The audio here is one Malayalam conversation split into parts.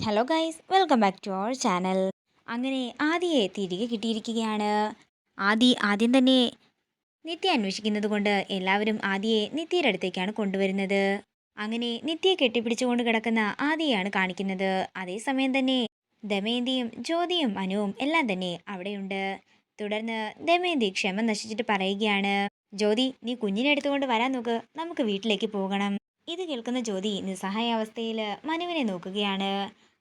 Hello guys, welcome back to our channel. അങ്ങനെ ആദിയെ തിരികെ കിട്ടിയിരിക്കുകയാണ്. ആദ്യം തന്നെ നിത്യ അന്വേഷിക്കുന്നത് കൊണ്ട് എല്ലാവരും ആദിയെ നിത്യയുടെ അടുത്തേക്കാണ് കൊണ്ടുവരുന്നത്. അങ്ങനെ നിത്യയെ കെട്ടിപ്പിടിച്ചുകൊണ്ട് കിടക്കുന്ന ആദിയെയാണ് കാണിക്കുന്നത്. അതേസമയം തന്നെ ദമയന്തിയും ജ്യോതിയും അനുവും എല്ലാം തന്നെ അവിടെയുണ്ട്. തുടർന്ന് ദമയന്തി ക്ഷമ നശിച്ചിട്ട് പറയുകയാണ്, ജ്യോതി, നീ കുഞ്ഞിനെ എടുത്തുകൊണ്ട് വരാൻ നോക്ക്, നമുക്ക് വീട്ടിലേക്ക് പോകണം. ഇത് കേൾക്കുന്ന ജ്യോതി നിസ്സഹായ അവസ്ഥയിൽ മനുവിനെ നോക്കുകയാണ്.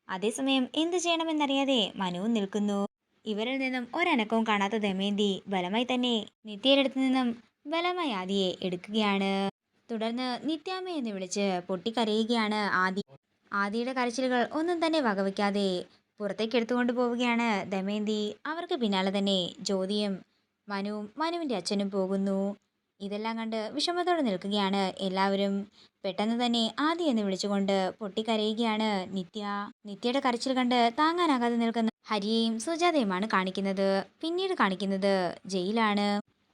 അതേസമയം എന്തു ചെയ്യണമെന്നറിയാതെ മനുവും നിൽക്കുന്നു. ഇവരിൽ നിന്നും ഒരനക്കവും കാണാത്ത ദമയന്തി ബലമായി തന്നെ നിത്യയുടെ അടുത്ത് നിന്നും ബലമായി ആദിയെ എടുക്കുകയാണ്. തുടർന്ന് നിത്യാമ്മ എന്ന് വിളിച്ച് പൊട്ടിക്കരയുകയാണ് ആദി. ആദിയുടെ കരച്ചിലുകൾ ഒന്നും തന്നെ വകവയ്ക്കാതെ പുറത്തേക്ക് എടുത്തുകൊണ്ട് പോവുകയാണ് ദമയന്തി. അവർക്ക് പിന്നാലെ തന്നെ ജ്യോതിയും മനുവിന്റെ അച്ഛനും പോകുന്നു. ഇതെല്ലാം കണ്ട് വിഷമത്തോടെ നിൽക്കുകയാണ് എല്ലാവരും. പെട്ടെന്ന് തന്നെ ആദി എന്ന് വിളിച്ചുകൊണ്ട് പൊട്ടിക്കരയുകയാണ് നിത്യയുടെ കരച്ചിൽ കണ്ട് താങ്ങാനാകാതെ നിൽക്കുന്ന ഹരിയെയും സുജാതയുമാണ് കാണിക്കുന്നത്. പിന്നീട് കാണിക്കുന്നത് ജയിലാണ്.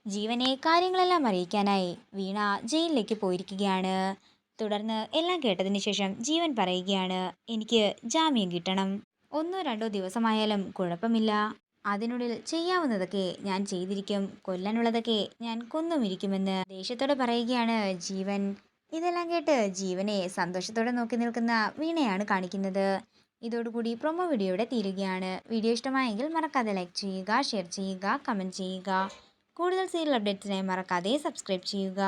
ജീവനെ കാര്യങ്ങളെല്ലാം അറിയിക്കാനായി വീണ ജയിലിലേക്ക് പോയിരിക്കുകയാണ്. തുടർന്ന് എല്ലാം കേട്ടതിന് ശേഷം ജീവൻ പറയുകയാണ്, എനിക്ക് ജാമ്യം കിട്ടണം. 1-2 ദിവസമായാലും കുഴപ്പമില്ല. അതിനുള്ളിൽ ചെയ്യാവുന്നതൊക്കെ ഞാൻ ചെയ്തിരിക്കും. കൊല്ലാനുള്ളതൊക്കെ ഞാൻ കൊന്നുമിരിക്കുമെന്ന് ദേഷ്യത്തോടെ പറയുകയാണ് ജീവൻ. ഇതെല്ലാം കേട്ട് ജീവനെ സന്തോഷത്തോടെ നോക്കി നിൽക്കുന്ന വീണയാണ് കാണിക്കുന്നത്. ഇതോടുകൂടി പ്രൊമോ വീഡിയോയുടെ തീരുകയാണ്. വീഡിയോ ഇഷ്ടമായെങ്കിൽ മറക്കാതെ ലൈക്ക് ചെയ്യുക, ഷെയർ ചെയ്യുക, കമൻറ്റ് ചെയ്യുക. കൂടുതൽ സീരിയൽ അപ്ഡേറ്റ്സിനായി മറക്കാതെ സബ്സ്ക്രൈബ് ചെയ്യുക.